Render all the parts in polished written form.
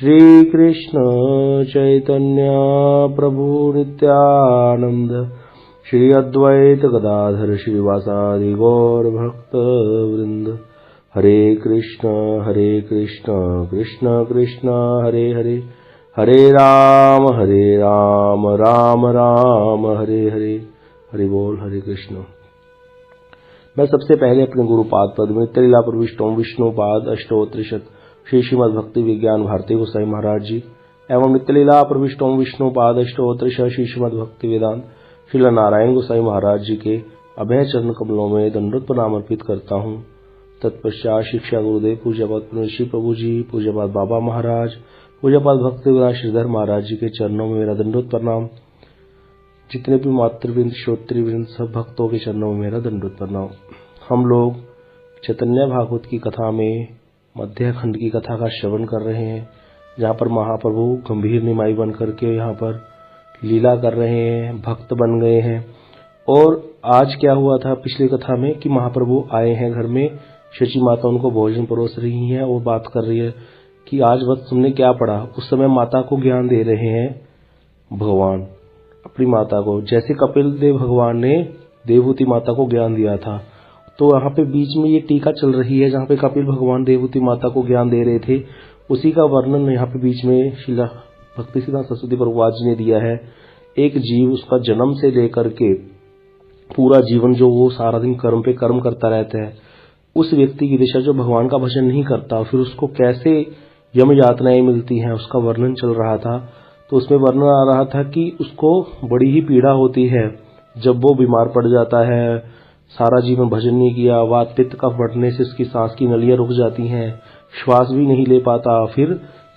श्री कृष्ण चैतन्य प्रभु नित्यानंद श्री अद्वैत गदाधर श्रीवासादि गौर भक्त वृंद। हरे कृष्ण कृष्ण कृष्ण हरे हरे, हरे राम राम राम हरे हरे। हरि बोल। हरे कृष्ण। मैं सबसे पहले अपने गुरुपाद पद में लीला प्रविष्टों विष्णुपाद अष्टोत्रिशत श्री श्रीमद् भक्ति विज्ञान भारती गोसाई महाराज जी एवं नित्य लीला प्रविष्टों विष्णुपाद अष्टोत्रिशत श्री श्रीमद् भक्ति वेदांत श्री नारायण गोसाई महाराज जी के अभय चरण कमलों में दंडवत प्रणाम अर्पित करता हूँ। तत्पश्चात शिक्षा गुरुदेव पूज्यपाद ऋषि प्रभु जी, पूज्यपाद बाबा महाराज, पूज्यपाद भक्ति विलास श्रीधर महाराज जी के चरणों में मेरा दंडवत प्रणाम। जितने भी मातृवृंद श्रोतृवृंद सब भक्तों के चरणों में मेरा दंडवत प्रणाम। हम लोग चैतन्य भागवत की कथा में मध्य खंड की कथा का श्रवण कर रहे हैं, जहाँ पर महाप्रभु गंभीर निमाई बन करके यहाँ पर लीला कर रहे हैं, भक्त बन गए हैं। और आज क्या हुआ था पिछली कथा में कि महाप्रभु आए हैं घर में, शची माता उनको भोजन परोस रही हैं और बात कर रही है कि आज वक्त तुमने क्या पढ़ा। उस समय माता को ज्ञान दे रहे हैं भगवान अपनी माता को, जैसे कपिल देव भगवान ने देवहूति माता को ज्ञान दिया था। तो यहाँ पे बीच में ये टीका चल रही है जहाँ पे कपिल भगवान देवहूति माता को ज्ञान दे रहे थे, उसी का वर्णन यहाँ पे बीच में श्रीला भक्ति सिद्धांत सरस्वती प्रभुपाद जी ने दिया है। एक जीव उसका जन्म से लेकर के पूरा जीवन जो वो सारा दिन कर्म पे कर्म करता रहता है, उस व्यक्ति की दिशा जो भगवान का भजन नहीं करता, फिर उसको कैसे यम यातनाएं मिलती हैं उसका वर्णन चल रहा था। तो उसमें वर्णन आ रहा था कि उसको बड़ी ही पीड़ा होती है जब वो बीमार पड़ जाता है, सारा जीवन भजन नहीं किया, वात पित्त कफ बढ़ने से उसकी सांस की नलियां रुक जाती हैं, श्वास भी नहीं ले पाता। फिर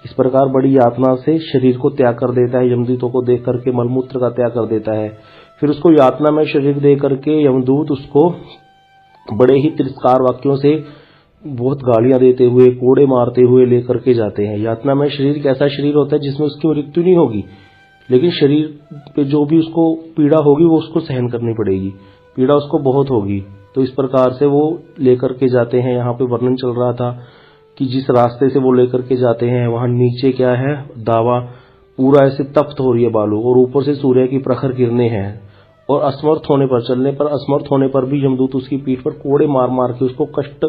इस प्रकार बड़ी यातना से शरीर को त्याग कर देता है, यमदूतों को देख करके मलमूत्र का त्याग कर देता है। फिर उसको यातना में शरीर दे करके यमदूत उसको बड़े ही तिरस्कार वाक्यों से बहुत गालियां देते हुए, कोड़े मारते हुए लेकर के जाते हैं। यातना में शरीर कैसा शरीर होता है जिसमें उसकी मृत्यु नहीं होगी, लेकिन शरीर पे जो भी उसको पीड़ा होगी वो उसको सहन करनी पड़ेगी, पीड़ा उसको बहुत होगी। तो इस प्रकार से वो लेकर के जाते हैं। यहाँ पे वर्णन चल रहा था कि जिस रास्ते से वो लेकर के जाते हैं वहां नीचे क्या है, दावा पूरा ऐसे तप्त हो रही है बालू, और ऊपर से सूर्य की प्रखर किरणें हैं। और असमर्थ होने पर, चलने पर असमर्थ होने पर भी यमदूत उसकी पीठ पर कोड़े मार मार के उसको कष्ट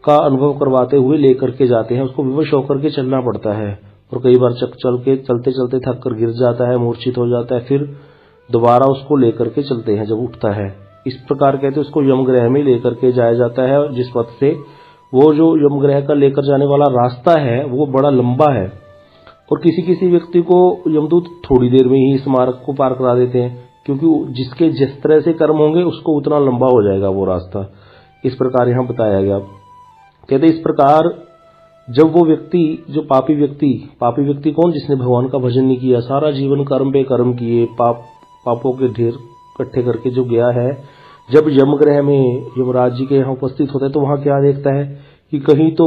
का अनुभव करवाते हुए लेकर के जाते हैं। उसको विवश होकर के चलना पड़ता है और कई बार चलते चलते थक कर गिर जाता है, मूर्छित हो जाता है, फिर दोबारा उसको लेकर के चलते हैं जब उठता है। इस प्रकार कहते उसको यमग्रह में लेकर के जाया जाता है, जिस पथ से वो जो यमग्रह का लेकर जाने वाला रास्ता है वो बड़ा लंबा है। और किसी किसी व्यक्ति को यमदूत थोड़ी देर में ही इस मार्ग को पार करा देते हैं, क्योंकि जिसके जिस तरह से कर्म होंगे उसको उतना लंबा हो जाएगा वो रास्ता। इस प्रकार यहाँ बताया गया। कहते इस प्रकार जब वो व्यक्ति जो पापी व्यक्ति कौन, जिसने भगवान का भजन नहीं किया, सारा जीवन कर्म पे कर्म किए, पापों के ढेर इकट्ठे करके जो गया है, जब यमग्रह में यमराज जी के यहाँ उपस्थित होता है तो वहां क्या देखता है कि कहीं तो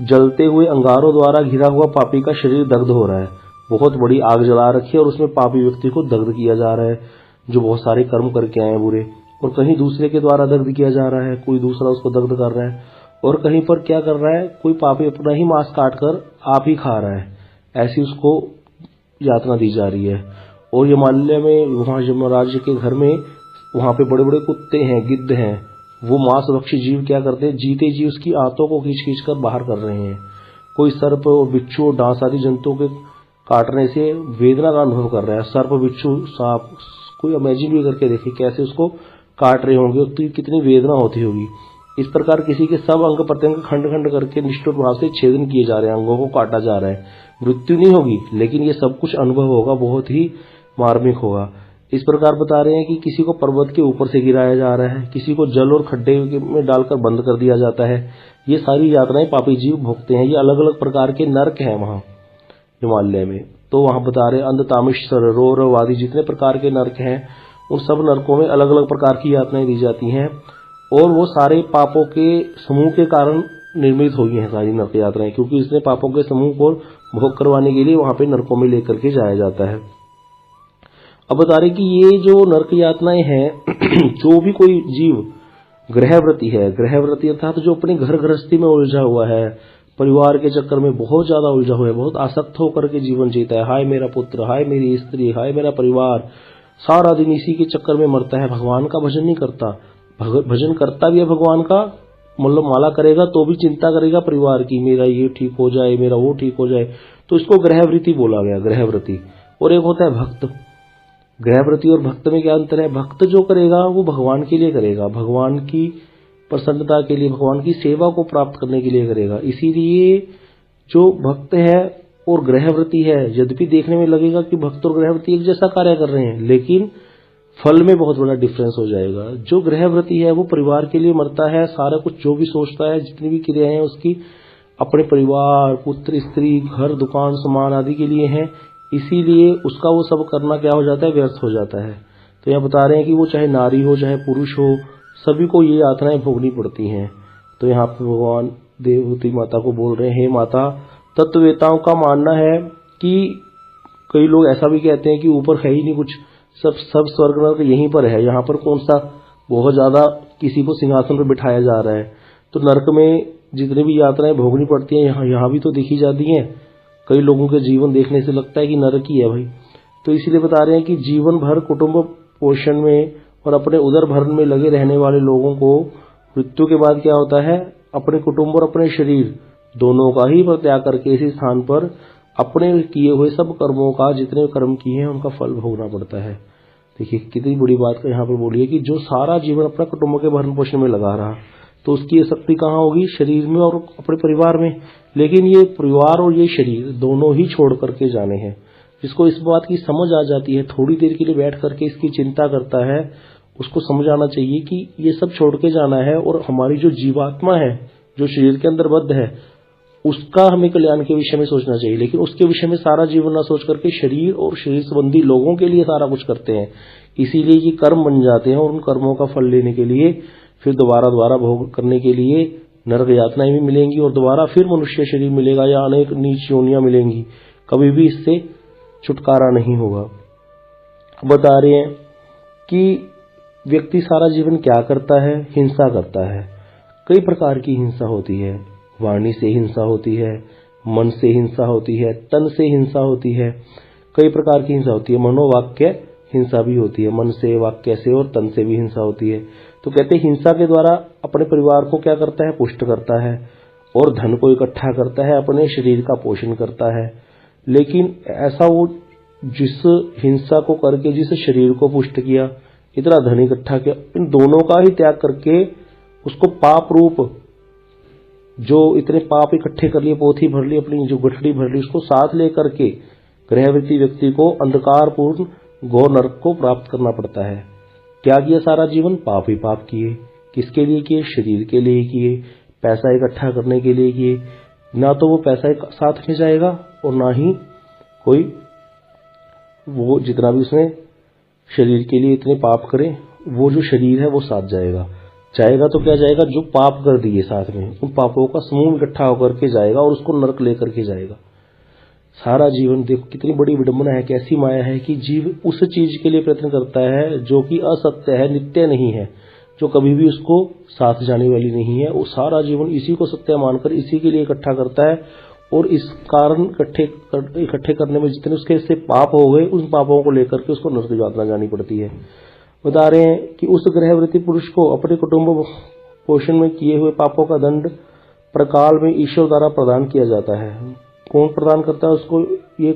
जलते हुए अंगारों द्वारा घिरा हुआ पापी का शरीर दग्ध हो रहा है। बहुत बड़ी आग जला रखी है और उसमें पापी व्यक्ति को दग्ध किया जा रहा है जो बहुत सारे कर्म करके आए हैं बुरे। और कहीं दूसरे के द्वारा दग्ध किया जा रहा है, कोई दूसरा उसको दग्ध कर रहा है। और कहीं पर क्या कर रहा है, कोई पापी अपना ही मांस काट कर आप ही खा रहा है, ऐसी उसको यातना दी जा रही है। और यमालय में वहां यमराज के घर में वहां पे बड़े बड़े कुत्ते हैं, गिद्ध हैं, वो मांसभक्षी जीव क्या करते हैं, जीते जी उसकी आंतों को खींच खींच कर बाहर कर रहे हैं। कोई सर्प और बिच्छू और डांस आदि जंतुओं के काटने से वेदना का अनुभव कर रहा है। सर्प, बिच्छू, सांप, कोई इमेजिन भी करके देखे कैसे उसको काट रहे होंगे, तो कितनी वेदना होती होगी। इस प्रकार किसी के सब अंग प्रत्यंग खंड खंड करके निष्ठुर भाव से छेदन किए जा रहे हैं, अंगों को काटा जा रहा है। मृत्यु नहीं होगी, लेकिन ये सब कुछ अनुभव होगा, बहुत ही मार्मिक होगा। इस प्रकार बता रहे हैं कि किसी को पर्वत के ऊपर से गिराया जा रहा है, किसी को जल और खड्डे में डालकर बंद कर दिया जाता है। ये सारी यातनाएं पापी जीव भोगते हैं। ये अलग अलग प्रकार के नरक हैं वहां हिमालय में। तो वहां बता रहे अंधतामिश्वर, रौरव आदि जितने प्रकार के नरक हैं, उन सब नरकों में अलग अलग प्रकार की यातनाएं दी जाती हैं। और वो सारे पापों के समूह के कारण निर्मित हुई हैं सारी नरक यात्राएं, क्योंकि इसने पापों के समूह को भोग करवाने के लिए वहां पे नरकों में लेकर के जाया जाता है। अब बता रहे कि ये जो नरक यातनाएं हैं जो भी कोई जीव गृहव्रती है, गृहव्रती अर्थात जो अपने घर गृहस्थी में उलझा हुआ है, परिवार के चक्कर में बहुत ज्यादा उलझा हुआ है, बहुत आसक्त होकर के जीवन जीता है। हाय मेरा पुत्र, हाय मेरी स्त्री, हाय मेरा परिवार, सारा दिन इसी के चक्कर में मरता है। भगवान का भजन नहीं करता। भजन करता भी है भगवान का, मतलब माला करेगा तो भी चिंता करेगा परिवार की, मेरा ये ठीक हो जाए, मेरा वो ठीक हो जाए। तो इसको ग्रहवृत्ति बोला गया, ग्रहवृत्ति। और एक होता है भक्त। ग्रहवृत्ति और भक्त में क्या अंतर है? भक्त जो करेगा वो भगवान के लिए करेगा, भगवान की प्रसन्नता के लिए, भगवान की सेवा को प्राप्त करने के लिए करेगा। इसीलिए जो भक्त है और ग्रहवृत्ति है, यद्यपि देखने में लगेगा कि भक्त और ग्रहवृत्ति एक जैसा कार्य कर रहे हैं, लेकिन फल में बहुत बड़ा डिफरेंस हो जाएगा। जो ग्रहवृत्ति है वो परिवार के लिए मरता है, सारा कुछ जो भी सोचता है, जितनी भी क्रियाएं हैं उसकी अपने परिवार, पुत्र, स्त्री, घर, दुकान, सामान आदि के लिए है। इसीलिए उसका वो सब करना क्या हो जाता है? व्यर्थ हो जाता है। तो यहाँ बता रहे हैं कि वो चाहे नारी हो चाहे पुरुष हो, सभी को ये यातनाएं भोगनी पड़ती हैं। तो यहाँ पर भगवान देवहूति माता को बोल रहे हैं, हे माता, तत्ववेताओं का मानना है कि कई लोग ऐसा भी कहते हैं कि ऊपर है ही नहीं कुछ, सब स्वर्ग नरक यहीं पर है, यहाँ पर कौन सा बहुत ज्यादा किसी को सिंहासन पर बिठाया जा रहा है। तो नरक में जितनी भी यात्राएं भोगनी पड़ती हैं यहाँ भी तो दिखी जाती हैं। कई लोगों के जीवन देखने से लगता है कि नरक ही है भाई। तो इसीलिए बता रहे हैं कि जीवन भर कुटुंब पोषण में और अपने उदर भरण में लगे रहने वाले लोगों को मृत्यु के बाद क्या होता है? अपने कुटुंब और अपने शरीर दोनों का ही त्याग करके इसी स्थान पर अपने किए हुए सब कर्मों का, जितने कर्म किए हैं उनका फल भोगना पड़ता है। देखिए कितनी बड़ी बात यहाँ पर बोली है कि जो सारा जीवन अपना कुटुंब के भरण पोषण में लगा रहा, तो उसकी शक्ति कहाँ होगी? शरीर में और अपने परिवार में। लेकिन ये परिवार और ये शरीर दोनों ही छोड़ करके जाने हैं। जिसको इस बात की समझ आ जाती है, थोड़ी देर के लिए बैठ करके इसकी चिंता करता है, उसको समझ आना चाहिए कि ये सब छोड़ के जाना है। और हमारी जो जीवात्मा है, जो शरीर के अंदर बद्ध है, उसका हमें कल्याण के विषय में सोचना चाहिए। लेकिन उसके विषय में सारा जीवन ना सोच करके शरीर और शरीर संबंधी लोगों के लिए सारा कुछ करते हैं। इसीलिए ये कर्म बन जाते हैं और उन कर्मों का फल लेने के लिए फिर दोबारा भोग करने के लिए नरक यातनाएं भी मिलेंगी और दोबारा फिर मनुष्य शरीर मिलेगा या अनेक नीच योनियां मिलेंगी। कभी भी इससे छुटकारा नहीं होगा। बता रहे हैं कि व्यक्ति सारा जीवन क्या करता है? हिंसा करता है। कई प्रकार की हिंसा होती है। वाणी से हिंसा होती है, मन से हिंसा होती है, तन से हिंसा होती है। कई प्रकार की हिंसा होती है। मनोवाक्य हिंसा भी होती है, मन से, वाक्य से और तन से भी हिंसा होती है। तो कहते हैं हिंसा के द्वारा अपने परिवार को क्या करता है? पुष्ट करता है और धन को इकट्ठा करता है, अपने शरीर का पोषण करता है। लेकिन ऐसा वो जिस हिंसा को करके जिस शरीर को पुष्ट किया, इतना धन इकट्ठा किया, इन दोनों का ही त्याग करके उसको पाप रूप जो इतने पाप इकट्ठे कर लिए, पोथी भर ली, अपनी जो गठड़ी भर ली, उसको साथ लेकर के ग्रहवृत्ति व्यक्ति को अंधकारपूर्ण घोर नरक को प्राप्त करना पड़ता है। क्या किया? सारा जीवन पाप ही पाप किए। किसके लिए किए? शरीर के लिए किए, पैसा इकट्ठा करने के लिए किए। ना तो वो पैसा साथ में जाएगा और ना ही कोई वो जितना भी उसने शरीर के लिए इतने पाप करे, वो जो शरीर है वो साथ जाएगा। तो क्या जाएगा? जो पाप कर दिए साथ में, उन पापों का समूह इकट्ठा होकर के जाएगा और उसको नरक लेकर के जाएगा। सारा जीवन देखो कितनी बड़ी विडंबना है, कैसी माया है कि जीव उस चीज के लिए प्रयत्न करता है जो कि असत्य है, नित्य नहीं है, जो कभी भी उसको साथ जाने वाली नहीं है। वो सारा जीवन इसी को सत्य मानकर इसी के लिए इकट्ठा करता है और इस कारण इकट्ठे करने में जितने उसके से पाप हो गए, उन पापों को लेकर के उसको नरक यातना जानी पड़ती है। बता रहे हैं कि उस ग्रहवृत्ति पुरुष को अपने कुटुंब पोषण में किए हुए पापों का दंड प्रकाल में ईश्वर द्वारा प्रदान किया जाता है। कौन प्रदान करता है उसको? ये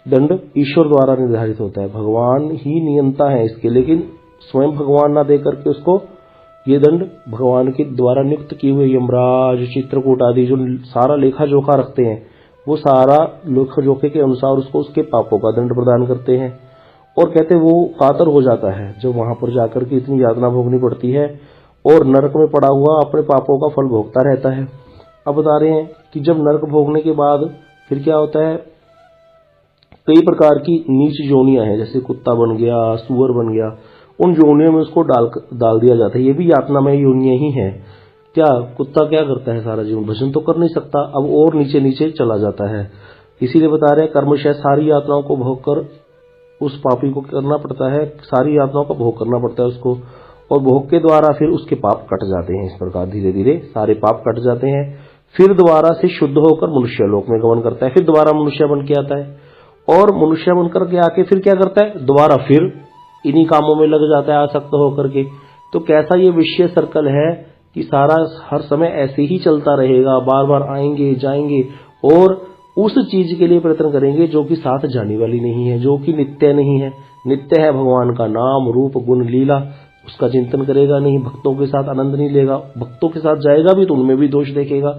दंड ईश्वर द्वारा निर्धारित होता है। भगवान ही नियंता है इसके, लेकिन स्वयं भगवान ना दे करके उसको ये दंड भगवान के द्वारा नियुक्त किए हुए यमराज, चित्रकूट आदि जो सारा लेखा जोखा रखते हैं, वो सारा लेखा जोखे के अनुसार उसको उसके पापों का दंड प्रदान करते हैं। और कहते वो कातर हो जाता है जब वहां पर जाकर के इतनी यातना भोगनी पड़ती है और नरक में पड़ा हुआ अपने पापों का फल भोगता रहता है। अब बता रहे हैं कि जब नरक भोगने के बाद फिर क्या होता है? कई प्रकार की नीच योनियां हैं, जैसे कुत्ता बन गया, सुअर बन गया, उन योनियों में उसको डाल दिया जाता है। ये भी यातनामय योनियां ही हैं। क्या कुत्ता क्या करता है? सारा जीवन भजन तो कर नहीं सकता, अब और नीचे नीचे चला जाता है। इसीलिए बता रहे हैं कर्मशय सारी यातनाओं को भोग कर उस पापी को करना पड़ता है, सारी यातनाओं का भोग करना पड़ता है उसको, और भोग के द्वारा फिर उसके पाप कट जाते हैं। इस प्रकार धीरे धीरे सारे पाप कट जाते हैं। फिर दोबारा से शुद्ध होकर मनुष्य लोक में गमन करता है, फिर दोबारा मनुष्य बन के आता है, और मनुष्य बनकर के आके फिर क्या करता है, दोबारा फिर इन्हीं कामों में लग जाता है आसक्त होकर के। तो कैसा ये विषय सर्कल है कि सारा हर समय ऐसे ही चलता रहेगा, बार बार आएंगे जाएंगे और उस चीज के लिए प्रयत्न करेंगे जो कि साथ जाने वाली नहीं है, जो कि नित्य नहीं है। नित्य है भगवान का नाम रूप गुण लीला, उसका चिंतन करेगा नहीं, भक्तों के साथ आनंद नहीं लेगा, भक्तों के साथ जाएगा भी तो उनमें भी दोष देखेगा।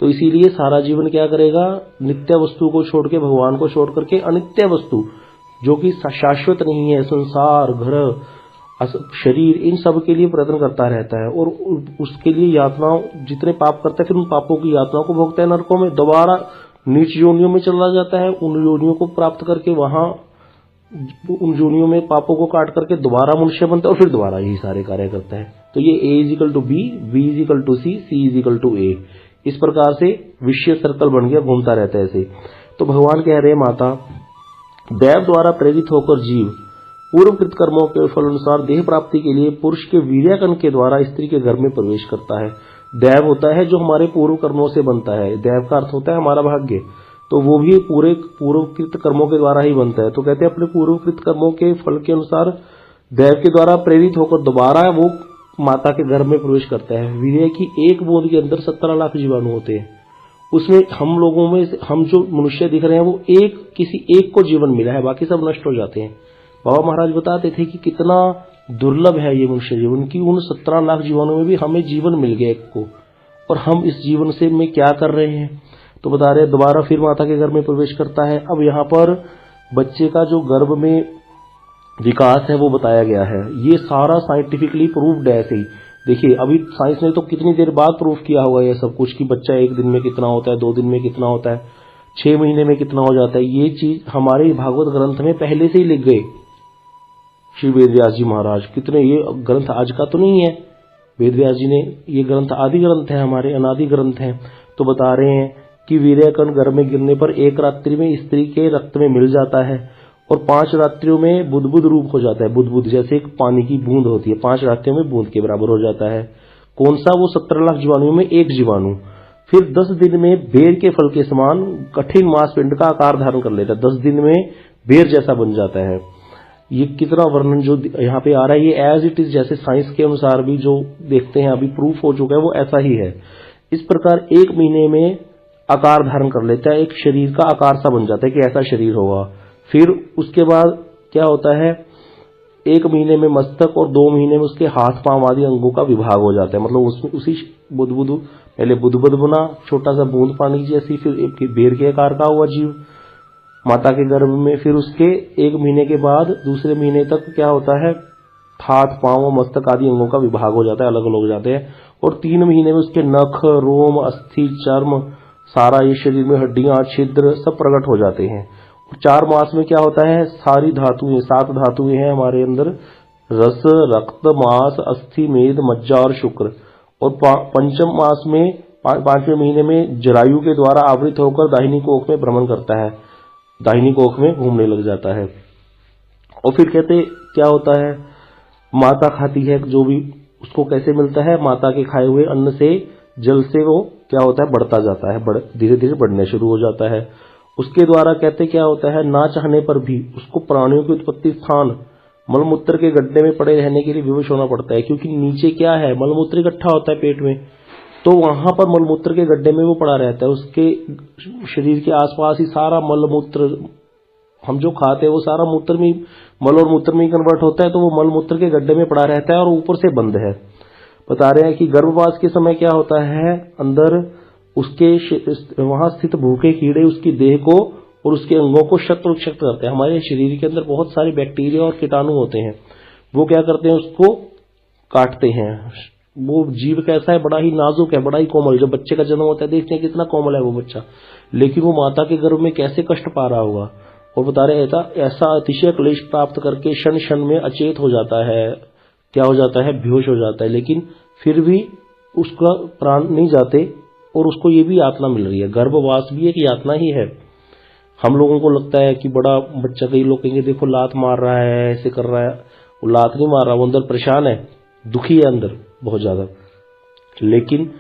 तो इसीलिए सारा जीवन क्या करेगा, नित्य वस्तु को छोड़ के, भगवान को छोड़ करके अनित्य वस्तु जो कि शाश्वत नहीं है, संसार घर शरीर, इन सब के लिए प्रयत्न करता रहता है और उसके लिए यातनाओं, जितने पाप करता है फिर उन पापों की यातनाओं को भोगता है नरकों में, दोबारा नीच योनियों में चला जाता है, उन योनियों को प्राप्त करके वहां उन योनियों में पापों को काट करके दोबारा मनुष्य बनता है और फिर दोबारा यही सारे कार्य करता है। तो ये A equal to B, B equal to C, C equal to A, इस प्रकार से विषय सर्कल बन गया, घूमता रहता है ऐसे। तो भगवान कह रहे माता, दैव द्वारा प्रेरित होकर जीव पूर्वकृत कर्मों के फल अनुसार देह प्राप्ति के लिए पुरुष के वीर्यकन के द्वारा स्त्री के घर में प्रवेश करता है। दैव होता है जो हमारे पूर्व कर्मों से बनता है, दैव का अर्थ होता है हमारा भाग्य, तो वो भी पूरे पूर्वकृत कर्मों के द्वारा ही बनता है। तो कहते हैं अपने पूर्वकृत कर्मों के फल के अनुसार दैव के द्वारा प्रेरित होकर दोबारा वो माता के घर में प्रवेश करता है। वीर्य की एक बूंद के अंदर 17 लाख जीवाणु होते हैं, उसमें हम लोगों में हम जो मनुष्य दिख रहे हैं वो किसी एक को जीवन मिला है, बाकी सब नष्ट हो जाते हैं। बाबा महाराज बताते थे कि कितना दुर्लभ है ये मनुष्य जीवन की, उन 17 लाख जीवनों में भी हमें जीवन मिल गया एक को, और हम इस जीवन से में क्या कर रहे हैं। तो बता रहे दोबारा फिर माता के घर में प्रवेश करता है। अब यहाँ पर बच्चे का जो गर्भ में विकास है वो बताया गया है, ये सारा साइंटिफिकली प्रूव्ड है। ऐसे ही देखिए अभी साइंस ने तो कितनी देर बाद प्रूव किया होगा ये सब कुछ कि बच्चा 1 दिन में कितना होता है, 2 दिन में कितना होता है, 6 महीने में कितना हो जाता है। ये चीज हमारे भागवत ग्रंथ में पहले से ही लिख गए श्री वेदव्यास जी महाराज। कितने, ये ग्रंथ आज का तो नहीं है, वेदव्यास जी ने ये ग्रंथ आदि ग्रंथ है, हमारे अनादि ग्रंथ हैं। तो बता रहे हैं कि वीर्यकण गर्भ में गिरने पर 1 रात्रि में स्त्री के रक्त में मिल जाता है और 5 रात्रियों में बुदबुद रूप हो जाता है। बुदबुद जैसे एक पानी की बूंद होती है, 5 रात्रियों में बूंद के बराबर हो जाता है। कौन सा, वो 17 लाख जीवाणुओं में एक जीवाणु। फिर 10 दिन में बेर के फल के समान कठिन मांसपिंड का आकार धारण कर लेता है, 10 दिन में बेर जैसा बन जाता है। ये कितना वर्णन जो यहाँ पे आ रहा है, ये एज इट इज, जैसे साइंस के अनुसार भी जो देखते हैं अभी प्रूफ हो चुका है वो ऐसा ही है। इस प्रकार 1 महीने में आकार धारण कर लेता है, एक शरीर का आकार सा बन जाता है कि ऐसा शरीर होगा। फिर उसके बाद क्या होता है, 1 महीने में मस्तक और 2 महीने में उसके हाथ पांव आदि अंगों का विभाग हो जाता है। मतलब उसमें उसी बुदबुद, पहले बुदबुद बना छोटा सा बूंद पानी जैसी, फिर एक बेर के आकार का हुआ जीव माता के गर्भ में। फिर उसके 1 महीने के बाद दूसरे महीने तक क्या होता है, हाथ पांव और मस्तक आदि अंगों का विभाग हो जाता है, अलग अलग हो जाते हैं। और 3 महीने में उसके नख, रोम, अस्थि, चर्म, सारा ये शरीर में हड्डियां, छिद्र सब प्रकट हो जाते हैं। और 4 मास में क्या होता है, सारी धातुएं, 7 धातुएं हैं हमारे अंदर, रस, रक्त, मांस, अस्थि, मेद, मज्जा और शुक्र। और 5वें मास में, 5वें महीने में जरायु के द्वारा आवृत होकर दाहिनी कोख में भ्रमण करता है, दाहिनी कोख में घूमने लग जाता है। और फिर कहते क्या होता है, माता खाती है जो भी, उसको कैसे मिलता है, माता के खाए हुए अन्न से, जल से वो क्या होता है, बढ़ता जाता है, धीरे धीरे बढ़ने शुरू हो जाता है। उसके द्वारा कहते क्या होता है, ना चाहने पर भी उसको प्राणियों की उत्पत्ति स्थान मलमूत्र के गड्ढे में पड़े रहने के लिए विवश होना पड़ता है, क्योंकि नीचे क्या है, मलमूत्र इकट्ठा होता है पेट में, तो वहां पर मलमूत्र के गड्ढे में वो पड़ा रहता है। उसके शरीर के आसपास ही सारा मलमूत्र, हम जो खाते हैं वो सारा मूत्र में, मल और मूत्र में ही कन्वर्ट होता है, तो वो मलमूत्र के गड्ढे में पड़ा रहता है और ऊपर से बंद है। बता रहे हैं कि गर्भवास के समय क्या होता है, अंदर उसके वहां स्थित भूखे कीड़े उसकी देह को और उसके अंगों को शक्त विक्षक्त करते हैं। हमारे शरीर के अंदर बहुत सारे बैक्टीरिया और कीटाणु होते हैं, वो क्या करते हैं, उसको काटते हैं। वो जीव कैसा है, बड़ा ही नाजुक है, बड़ा ही कोमल। जब बच्चे का जन्म होता है देखते हैं कितना कोमल है वो बच्चा, लेकिन वो माता के गर्भ में कैसे कष्ट पा रहा होगा। और बता रहे ऐसा अतिशय क्लेश प्राप्त करके क्षण क्षण में अचेत हो जाता है, क्या हो जाता है, बेहोश हो जाता है, लेकिन फिर भी उसका प्राण नहीं जाते और उसको ये भी यातना मिल रही है। गर्भवास भी एक यातना ही है। हम लोगों को लगता है कि बड़ा बच्चा, कई लोग कहेंगे देखो लात मार रहा है, ऐसे कर रहा है, वो लात नहीं मार रहा, वो अंदर परेशान है, दुखी है अंदर बहुत ज्यादा। लेकिन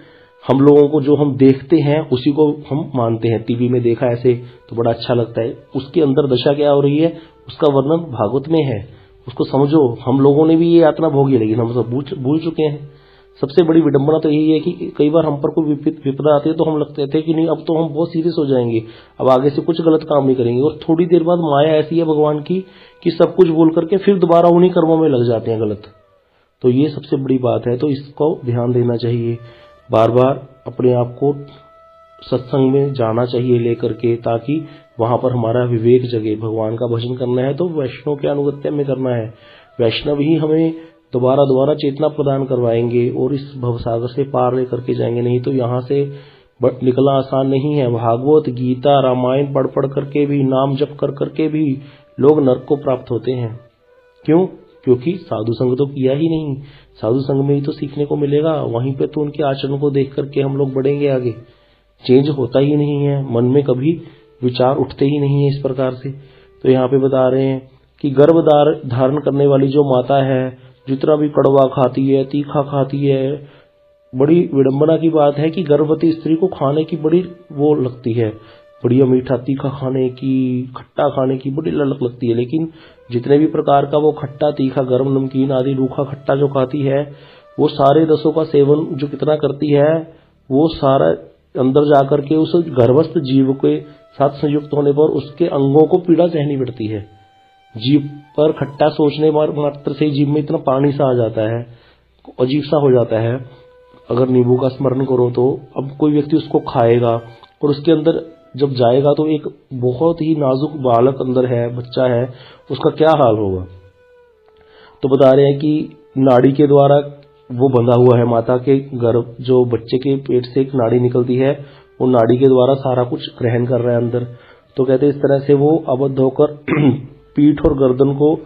हम लोगों को जो हम देखते हैं उसी को हम मानते हैं। टीवी में देखा ऐसे तो बड़ा अच्छा लगता है, उसके अंदर दशा क्या हो रही है उसका वर्णन भागवत में है, उसको समझो। हम लोगों ने भी ये यातना भोगी, लेकिन हम सब भूल चुके हैं। सबसे बड़ी विडंबना तो यही है कि कई बार हम पर कोई विपदा आती है तो हम लगते थे कि नहीं अब तो हम बहुत सीरियस हो जाएंगे, अब आगे से कुछ गलत काम नहीं करेंगे, और थोड़ी देर बाद माया ऐसी है भगवान की कि सब कुछ भूल करके फिर दोबारा उन्हीं कर्मों में लग जाते हैं गलत। तो ये सबसे बड़ी बात है, तो इसको ध्यान देना चाहिए। बार बार अपने आप को सत्संग में जाना चाहिए लेकर के, ताकि वहां पर हमारा विवेक जगे। भगवान का भजन करना है तो वैष्णव के अनुगत्य में करना है, वैष्णव ही हमें दोबारा दोबारा चेतना प्रदान करवाएंगे और इस भवसागर से पार लेकर के जाएंगे। नहीं तो यहाँ से निकलना आसान नहीं है। भागवत गीता रामायण पढ़ पढ़ करके भी, नाम जप कर करके भी लोग नरक को प्राप्त होते हैं। क्यों? क्योंकि साधु संग तो किया ही नहीं। साधु संग में ही तो सीखने को मिलेगा, वहीं पे तो उनके आचरण को देख करके हम लोग बढ़ेंगे आगे। चेंज होता ही नहीं है, मन में कभी विचार उठते ही नहीं है इस प्रकार से। तो यहाँ पे बता रहे हैं कि गर्भ धारण करने वाली जो माता है, जितना भी कड़वा खाती है, तीखा खाती है, बड़ी विडंबना की बात है कि गर्भवती स्त्री को खाने की बड़ी वो लगती है, बढ़िया मीठा तीखा खाने की, खट्टा खाने की बड़ी ललक लगती है। लेकिन जितने भी प्रकार का वो खट्टा तीखा गर्म नमकीन आदि रूखा खट्टा जो खाती है, वो सारे रसों का सेवन जो कितना करती है, वो सारा अंदर जाकर के उस गर्भस्थ जीव के साथ संयुक्त होने पर उसके अंगों को पीड़ा सहनी पड़ती है। जीव पर खट्टा सोचने मात्र से जीव में इतना पानी सा आ जाता है, अजीब सा हो जाता है। अगर नींबू का स्मरण करो तो अब कोई व्यक्ति उसको खाएगा और उसके अंदर जब जाएगा तो एक बहुत ही नाजुक बालक अंदर है, बच्चा है, उसका क्या हाल होगा। तो बता रहे हैं कि नाड़ी के द्वारा वो बंधा हुआ है, माता के गर्भ जो बच्चे के पेट से एक नाड़ी निकलती है, वो नाड़ी के द्वारा सारा कुछ ग्रहण कर रहा है अंदर। तो कहते हैं इस तरह से वो अबद्ध होकर पीठ और गर्दन को,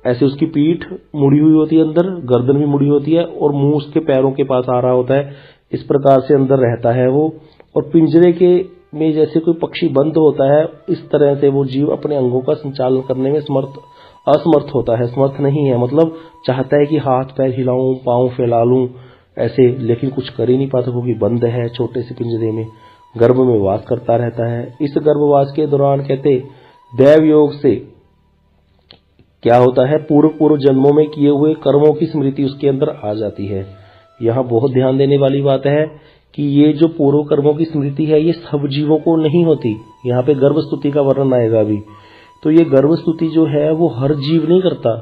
ऐसे उसकी पीठ मुड़ी हुई होती है अंदर, गर्दन भी मुड़ी होती है और मुंह उसके पैरों के पास आ रहा होता है। इस प्रकार से अंदर रहता है वो। और पिंजरे के में जैसे कोई पक्षी बंद होता है, इस तरह से वो जीव अपने अंगों का संचालन करने में असमर्थ होता है, समर्थ नहीं है। मतलब चाहता है कि हाथ पैर हिलाऊं, पांव फैला लूं ऐसे, लेकिन कुछ कर ही नहीं पाता क्योंकि बंद है छोटे से पिंजरे में, गर्भ में वास करता रहता है। इस गर्भवास के दौरान कहते दैव योग से क्या होता है, पूर्व जन्मों में किए हुए कर्मों की स्मृति उसके अंदर आ जाती है। यहाँ बहुत ध्यान देने वाली बात है कि ये जो पूर्व कर्मों की स्मृति है ये सब जीवों को नहीं होती। यहाँ पे गर्भ स्तुति का वर्णन आएगा अभी। तो ये गर्भ स्तुति जो है वो हर जीव नहीं करता,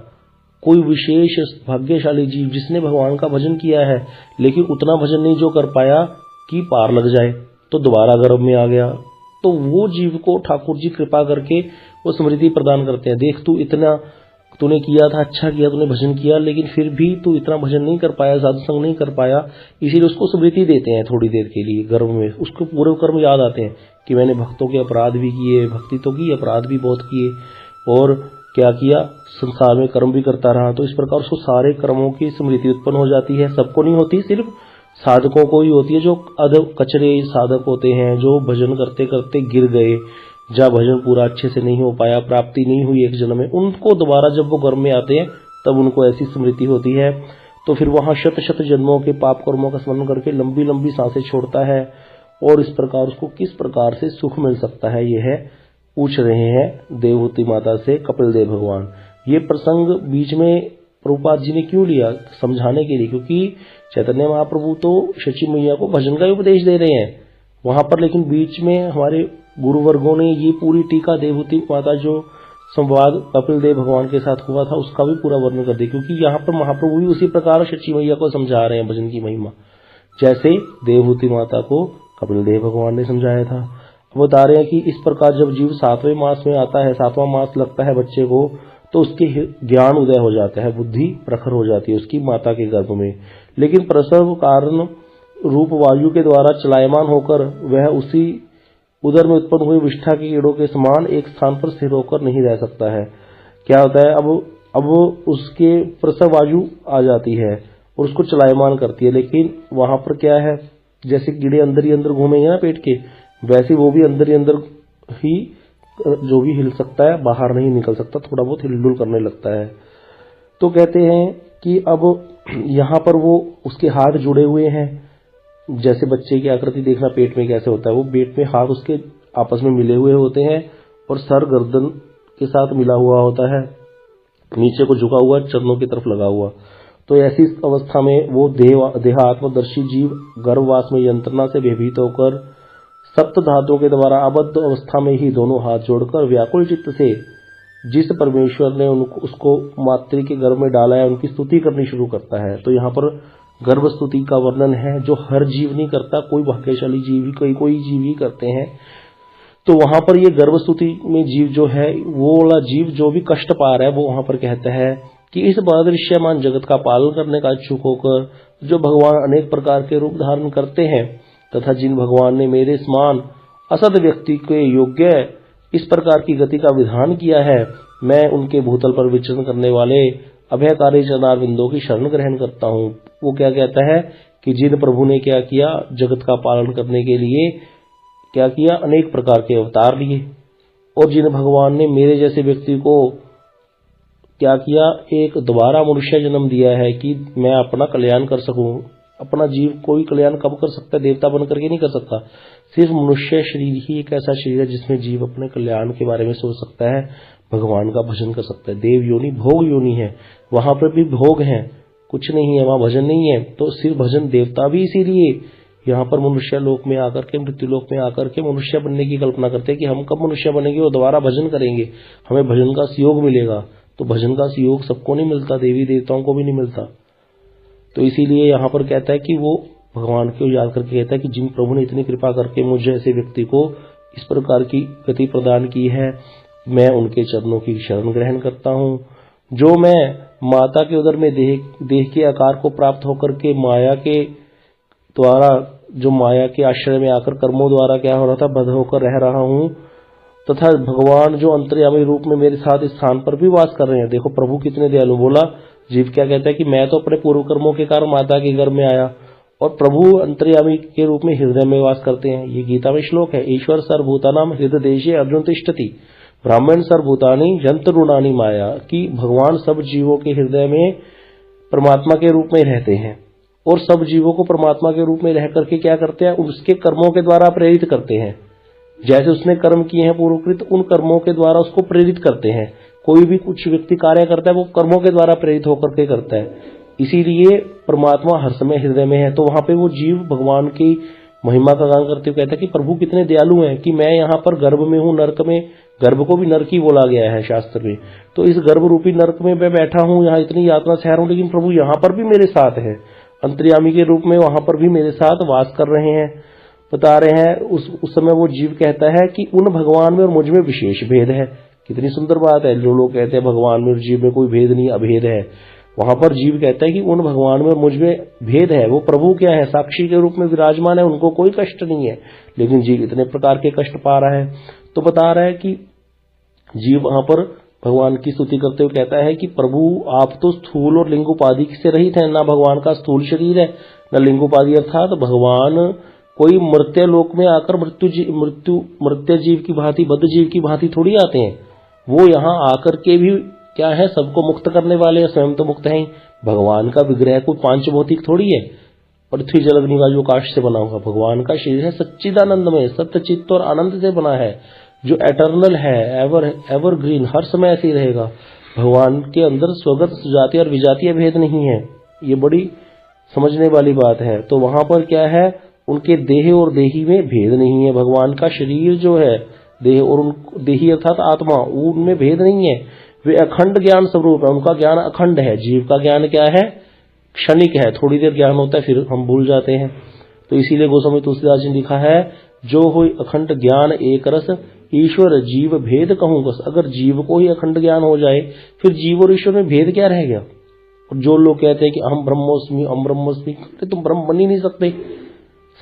कोई विशेष भाग्यशाली जीव जिसने भगवान का भजन किया है लेकिन उतना भजन नहीं जो कर पाया कि पार लग जाए तो दोबारा गर्भ में आ गया, तो वो जीव को ठाकुर जी कृपा करके वो स्मृति प्रदान करते हैं। देख तू इतना तूने किया था, अच्छा किया, तूने भजन किया, लेकिन फिर भी तू इतना भजन नहीं कर पाया, साधु संग नहीं कर पाया, इसीलिए उसको स्मृति देते हैं थोड़ी देर के लिए गर्भ में। उसको पूरे कर्म याद आते हैं कि मैंने भक्तों के अपराध भी किए, भक्ति तो की, अपराध भी बहुत किए, और क्या किया, संसार में कर्म भी करता रहा। तो इस प्रकार उसको सारे कर्मों की स्मृति उत्पन्न हो जाती है। सबको नहीं होती, सिर्फ साधकों को ही होती है, जो कचरे साधक होते हैं, जो भजन करते करते गिर गए, जहाँ भजन पूरा अच्छे से नहीं हो पाया, प्राप्ति नहीं हुई एक जन्म में, उनको दोबारा जब वो गर्भ में आते हैं तब उनको ऐसी स्मृति होती है। तो फिर वहां शत शत जन्मों के पाप कर्मों का स्मरण करके लंबी लंबी सांसें छोड़ता है, और इस प्रकार उसको किस प्रकार से सुख मिल सकता है, यह है पूछ रहे हैं देवहूति माता से कपिल देव भगवान। ये प्रसंग बीच में प्रभुपाद जी ने क्यों लिया, समझाने के लिए, क्योंकि चैतन्य महाप्रभु तो शची मैया को भजन का उपदेश दे रहे हैं वहां पर, लेकिन बीच में हमारे गुरुवर्गों ने ये पूरी टीका देवहूति माता जो संवाद कपिल देव भगवान के साथ हुआ था उसका भी पूरा वर्णन कर दिया, क्योंकि यहाँ पर महाप्रभु भी उसी प्रकार शची मैया को समझा रहे हैं भजन की महिमा, जैसे देवहूति माता को कपिल देव भगवान ने समझाया था। बता रहे हैं कि इस प्रकार जब जीव 7वें मास में आता है, 7वां मास लगता है बच्चे को, तो उसके ज्ञान उदय हो जाता है, बुद्धि प्रखर हो जाती है उसकी माता के गर्भ में। लेकिन प्रसव कारण रूप वायु के द्वारा चलायमान होकर वह उसी उदर में उत्पन्न हुई विष्ठा के कीड़ों के समान एक स्थान पर स्थिर होकर नहीं रह सकता है। क्या होता है, अब उसके प्रसव वायु आ जाती है और उसको चलायमान करती है, लेकिन वहां पर क्या है, जैसे कीड़े अंदर ही अंदर घूमेंगे ना पेट के, वैसे वो भी अंदर ही अंदर ही जो भी हिल सकता है बाहर नहीं निकल सकता, थोड़ा बहुत हिलडुल करने लगता है। तो कहते हैं कि अब यहाँ पर वो उसके हाथ जुड़े हुए हैं जैसे बच्चे की आकृति देखना पेट में कैसे होता है, वो पेट में हाथ उसके आपस में मिले हुए होते हैं और सर गर्दन के साथ मिला हुआ होता है, नीचे को झुका हुआ, चरणों की तरफ लगा हुआ। तो ऐसी अवस्था में वो देहात्मदर्शी जीव गर्भवास में यंत्रणा से भयभीत होकर सप्त धातुओं के द्वारा आबद्ध अवस्था में ही दोनों हाथ जोड़कर व्याकुल चित्त से जिस परमेश्वर ने उसको मातृ के गर्भ में डाला है उनकी स्तुति करनी शुरू करता है। तो यहाँ पर गर्भ स्तुति का वर्णन है, जो हर जीव नहीं करता, कोई भाग्यशाली जीव ही कोई जीव ही करते हैं। तो वहां पर ये गर्भ स्तुति में जीव जो है, वो वाला जीव जो भी कष्ट पा रहा है, वो वहां पर कहता है कि इस दृश्यमान जगत का पालन करने का इच्छुक होकर जो भगवान अनेक प्रकार के रूप धारण करते हैं तथा जिन भगवान ने मेरे समान असद व्यक्ति के योग्य इस प्रकार की गति का विधान किया है, मैं उनके भूतल पर विचरण करने वाले अभयकारी चरणारविंदों की शरण ग्रहण करता हूँ। वो क्या कहता है कि जिन प्रभु ने क्या किया, जगत का पालन करने के लिए क्या किया, अनेक प्रकार के अवतार लिए, और जिन भगवान ने मेरे जैसे व्यक्ति को क्या किया, एक दोबारा मनुष्य जन्म दिया है कि मैं अपना कल्याण कर सकूं। अपना जीव कोई कल्याण कब कर सकता है, देवता बन करके नहीं कर सकता। सिर्फ मनुष्य शरीर ही एक ऐसा शरीर है जिसमें जीव अपने कल्याण के बारे में सोच सकता है, भगवान का भजन कर सकता है। देव योनि भोग योनि है, वहां पर भी भोग है, कुछ नहीं है, वहां भजन नहीं है। तो सिर्फ भजन, देवता भी इसीलिए यहाँ पर मनुष्य लोक में आकर के, मृत्यु लोक में आकर के मनुष्य बनने की कल्पना करते हैं कि हम कब मनुष्य बनेंगे और दोबारा भजन करेंगे, हमें भजन का सहयोग मिलेगा। तो भजन का सहयोग सबको नहीं मिलता, देवी देवताओं को भी नहीं मिलता। तो इसीलिए यहाँ पर कहता है कि वो भगवान को याद करके कहता है कि जिन प्रभु ने इतनी कृपा करके मुझे ऐसे व्यक्ति को इस प्रकार की गति प्रदान की है, मैं उनके चरणों की शरण ग्रहण करता हूँ। जो मैं माता के उदर में देह के आकार को प्राप्त होकर के माया के द्वारा, जो माया के आश्रय में आकर कर्मों द्वारा क्या हो रहा था, बद्ध होकर रह रहा हूँ, तथा भगवान जो अंतर्यामी रूप में मेरे साथ इस स्थान पर भी वास कर रहे हैं। देखो प्रभु कितने दयालु। बोला जीव क्या कहता है कि मैं तो अपने पूर्व कर्मों के कारण माता के गर्भ में आया, और प्रभु अंतर्यामी के रूप में हृदय में वास करते हैं। ये गीता में श्लोक है, ईश्वर सर्वभूतानां हृदय देशे अर्जुन तिष्ठति ब्राह्मण सर्वभूतानि यंत्रुणानि माया, कि भगवान सब जीवों के हृदय में परमात्मा के रूप में रहते हैं और सब जीवों को परमात्मा के रूप में रह करके क्या करते हैं, उसके कर्मों के द्वारा प्रेरित करते हैं। जैसे उसने कर्म किए हैं पूर्वकृत, उन कर्मों के द्वारा उसको प्रेरित करते हैं। कोई भी कुछ व्यक्ति कार्य करता है वो कर्मों के द्वारा प्रेरित होकर के करता है। इसीलिए परमात्मा हर समय हृदय में है। तो वहां पे वो जीव भगवान की महिमा का गान करते हुए कहता है कि प्रभु कितने दयालु हैं कि मैं यहाँ पर गर्भ में हूँ, नरक में, गर्भ को भी नरक ही बोला गया है शास्त्र में। तो इस गर्भ रूपी नरक में मैं बैठा हूँ, यहाँ इतनी यातना सह रहा हूँ, लेकिन प्रभु यहाँ पर भी मेरे साथ है, अंतर्यामी के रूप में वहां पर भी मेरे साथ वास कर रहे हैं। बता रहे हैं उस समय वो जीव कहता है कि उन भगवान में और मुझ में विशेष भेद है। कितनी सुंदर बात है। जो लोग कहते हैं भगवान में और जीव में कोई भेद नहीं, अभेद है, वहां पर जीव कहता है कि उन भगवान में और मुझ में भेद है। वो प्रभु क्या है, साक्षी के रूप में विराजमान है, उनको कोई कष्ट नहीं है, लेकिन जीव इतने प्रकार के कष्ट पा रहा है। तो बता रहा है कि जीव वहां पर भगवान की स्तुति करते हुए कहता है कि प्रभु आप तो स्थूल और लिंग उपाधि से रहित हैं, ना भगवान का स्थूल शरीर है न लिंग उपाधि, अर्थात तो भगवान कोई मर्त्य लोक में आकर मर्त्य जीव की भांति, बद्ध जीव की भांति थोड़ी आते हैं। वो यहाँ आकर के भी क्या है, सबको मुक्त करने वाले, स्वयं तो मुक्त हैं। भगवान का विग्रह कोई पांच भौतिक थोड़ी है, पृथ्वी जल अग्नि वायु आकाश से बना हुआ। भगवान का शरीर है सच्चिदानंदमय, सत्य चित्त और आनंद से बना है, जो एटर्नल है, एवर ग्रीन, हर समय ऐसे ही रहेगा। भगवान के अंदर स्वगत सुजातीय और विजातीय भेद नहीं है, ये बड़ी समझने वाली बात है। तो वहां पर क्या है, उनके देह और देही में भेद नहीं है। भगवान का शरीर जो है, देह और देही अर्थात आत्मा, उनमें भेद नहीं है। वे अखंड ज्ञान स्वरूप है, उनका ज्ञान अखंड है। जीव का ज्ञान क्या है, क्षणिक है, थोड़ी देर ज्ञान होता है फिर हम भूल जाते हैं। तो इसीलिए गोस्वामी तुलसीदास जी ने लिखा है, जो हो अखंड ज्ञान एक रस ईश्वर जीव भेद कहूं बस। अगर जीव को ही अखंड ज्ञान हो जाए, फिर जीव और ईश्वर में भेद क्या रह गया। और जो लोग कहते हैं कि अहम ब्रह्मोस्मि अहम ब्रह्मोस्मि, तुम ब्रह्म बन ही नहीं सकते,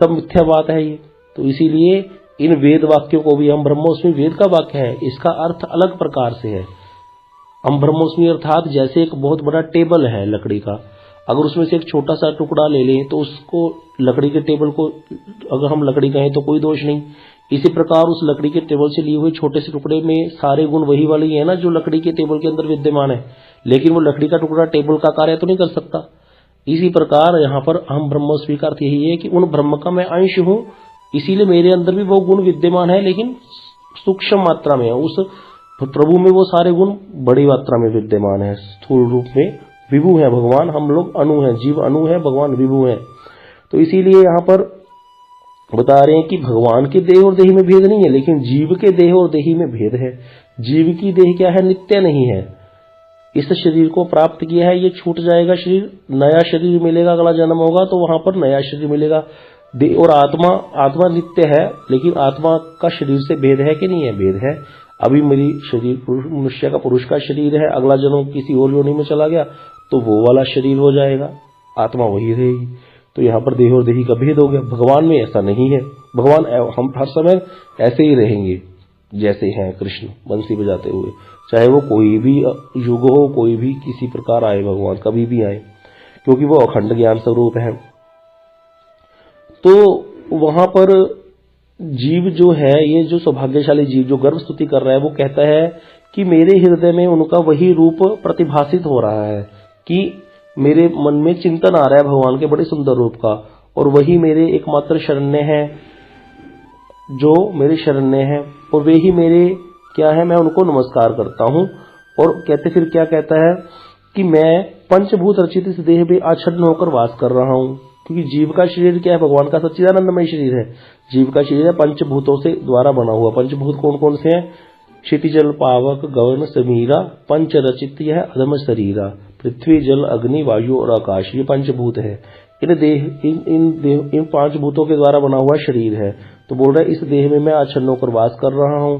सब मिथ्या बात है ये। तो इसीलिए इन वेद वाक्यों को भी, हम ब्रह्मोस्मि वेद का वाक्य है, इसका अर्थ अलग प्रकार से है। हम ब्रह्मोस्मि अर्थात जैसे एक बहुत बड़ा टेबल है लकड़ी का, अगर उसमें से एक छोटा सा टुकड़ा ले लें तो उसको, लकड़ी के टेबल को अगर हम लकड़ी कहें तो कोई दोष नहीं। इसी प्रकार उस लकड़ी के टेबल से लिए हुए छोटे से टुकड़े में सारे गुण वही वाले ही है ना जो लकड़ी के टेबल के अंदर विद्यमान है, लेकिन वो लकड़ी का टुकड़ा टेबल का कार्य तो नहीं कर सकता। इसी प्रकार यहाँ पर हम ब्रह्मोस्मी का अर्थ यही है कि उन ब्रह्म का मैं अंश हूं, इसीलिए मेरे अंदर भी वो गुण विद्यमान है, लेकिन सूक्ष्म मात्रा में है। उस प्रभु में वो सारे गुण बड़ी मात्रा में विद्यमान है, स्थूल रूप में विभु है भगवान। हम लोग अणु हैं, जीव अणु है, भगवान विभु है। तो इसीलिए यहाँ पर बता रहे हैं कि भगवान के देह और देही में भेद नहीं है, लेकिन जीव के देह और देही में भेद है। जीव की देह क्या है, नित्य नहीं है। इस शरीर को प्राप्त किया है, ये छूट जाएगा शरीर, नया शरीर मिलेगा, अगला जन्म होगा तो वहां पर नया शरीर मिलेगा। और आत्मा नित्य है, लेकिन आत्मा का शरीर से भेद है कि नहीं है, भेद है। अभी मेरी शरीर मनुष्य का, पुरुष का शरीर है, अगला जन्म किसी और योनि में चला गया तो वो वाला शरीर हो जाएगा, आत्मा वही रहेगी। तो यहाँ पर देह और देही का भेद हो गया। भगवान में ऐसा नहीं है, भगवान हम हर समय ऐसे ही रहेंगे जैसे हैं कृष्ण बंसी बजाते हुए, चाहे वो कोई भी युग हो, कोई भी किसी प्रकार आए, भगवान कभी भी आए, क्योंकि वो अखंड ज्ञान स्वरूप है। तो वहां पर जीव जो है, ये जो सौभाग्यशाली जीव जो गर्भ स्तुति कर रहा है, वो कहता है कि मेरे हृदय में उनका वही रूप प्रतिभासित हो रहा है, कि मेरे मन में चिंतन आ रहा है भगवान के बड़े सुंदर रूप का, और वही मेरे एकमात्र शरण्य है, जो मेरे शरण्य है, और वे ही मेरे क्या है, मैं उनको नमस्कार करता हूं। और कहते फिर क्या कहता है कि मैं पंचभूत रचित इस देह में आच्छन्न होकर वास कर रहा हूं, क्योंकि जीव का शरीर क्या है, भगवान का सच्चिदानंदमय शरीर है। जीव का शरीर है पंचभूतों से द्वारा बना हुआ। पंचभूत कौन कौन से हैं, क्षितिजल पावक गगन समीरा, पंच रचित यह अधम शरीरा, पृथ्वी जल अग्नि वायु और आकाश, ये पंचभूत है। इन पांच भूतों के द्वारा बना हुआ शरीर है। तो बोल रहा है इस देह में मैं आच्छन्न होकर वास कर रहा हूं,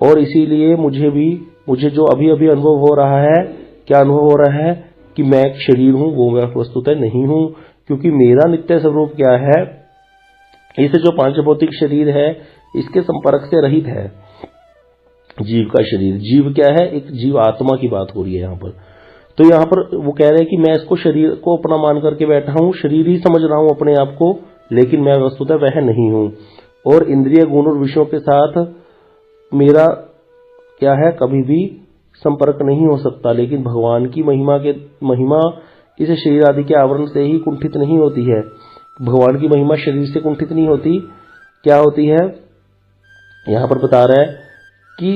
और इसीलिए मुझे जो अभी अभी अनुभव हो रहा है, क्या अनुभव हो रहा है कि मैं एक शरीर हूं, वो मैं वस्तुतः नहीं हूं, क्योंकि मेरा नित्य स्वरूप क्या है, इस जो पांच भौतिक शरीर है इसके संपर्क से रहित है जीव का शरीर। जीव क्या है, एक जीव आत्मा की बात हो रही है यहाँ पर। तो यहाँ पर वो कह रहे हैं कि मैं इसको शरीर को अपना मान करके बैठा हूं, शरीर ही समझ रहा हूं अपने आप को, लेकिन मैं वस्तुतः वह नहीं हूं। और इंद्रिय गुण और विषयों के साथ मेरा क्या है, कभी भी संपर्क नहीं हो सकता। लेकिन भगवान की महिमा इस शरीर आदि के आवरण से ही कुंठित नहीं होती है। भगवान की महिमा शरीर से कुंठित नहीं होती, क्या होती है, यहां पर बता रहा है कि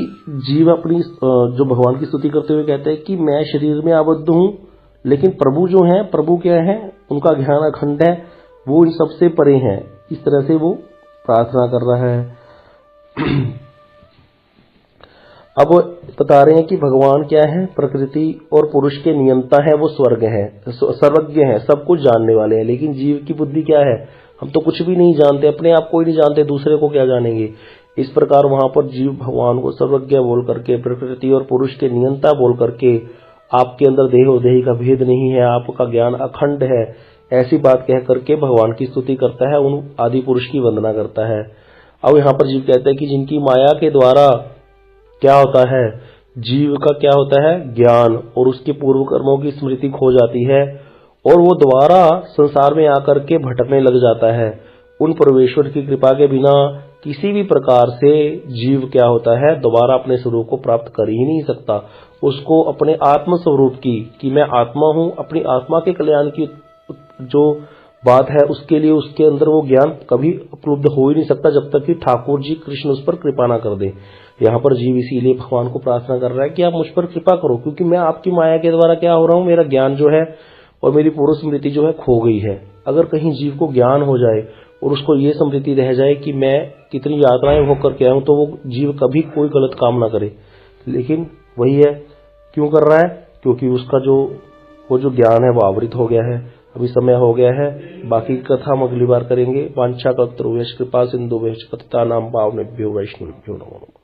जीव अपनी जो भगवान की स्तुति करते हुए कहते हैं कि मैं शरीर में आबद्ध हूं, लेकिन प्रभु जो है, प्रभु क्या है, उनका ज्ञान अखंड है, वो इन सबसे परे हैं। इस तरह से वो प्रार्थना कर रहा है। अब बता रहे हैं कि भगवान क्या है, प्रकृति और पुरुष के नियंता है, वो स्वर्ग है, सर्वज्ञ है, सब कुछ जानने वाले हैं। लेकिन जीव की बुद्धि क्या है, हम तो कुछ भी नहीं जानते, अपने आप को ही नहीं जानते, दूसरे को क्या जानेंगे। इस प्रकार वहां पर जीव भगवान को सर्वज्ञ बोल करके, प्रकृति और पुरुष के नियंता बोल करके, आपके अंदर देह और देही का भेद नहीं है, आपका ज्ञान अखंड है, ऐसी बात कह करके भगवान की स्तुति करता है, उन आदि पुरुष की वंदना करता है। अब यहाँ पर जीव कहते हैं कि जिनकी माया के द्वारा क्या होता है, जीव का क्या होता है, ज्ञान और उसके पूर्व कर्मों की स्मृति खो जाती है, और वो दोबारा संसार में आकर के भटकने लग जाता है। उन परमेश्वर की कृपा के बिना किसी भी प्रकार से जीव क्या होता है, दोबारा अपने स्वरूप को प्राप्त कर ही नहीं सकता। उसको अपने आत्म स्वरूप की, कि मैं आत्मा हूं, अपनी आत्मा के कल्याण की जो बात है, उसके लिए उसके अंदर वो ज्ञान कभी उपलब्ध हो ही नहीं सकता, जब तक कि ठाकुर जी कृष्ण उस पर कृपा ना कर दे। यहाँ पर जीव इसीलिए भगवान को प्रार्थना कर रहा है कि आप मुझ पर कृपा करो, क्योंकि मैं आपकी माया के द्वारा क्या हो रहा हूं, मेरा ज्ञान जो है और मेरी पूर्व स्मृति जो है खो गई है। अगर कहीं जीव को ज्ञान हो जाए और उसको ये स्मृति रह जाए कि मैं कितनी यात्राएं होकर के आया हूं, तो वो जीव कभी कोई गलत काम ना करे। लेकिन वही है, क्यों कर रहा है, क्योंकि उसका वो जो ज्ञान है वो आवृत हो गया है। अभी समय हो गया है, बाकी कथा हम अगली बार करेंगे। वांछा कल्पतरुभ्यश्च कृपा सिंधुभ्यश्च पतितानां पावनेभ्यो वैष्णवेभ्यो नमो नमः।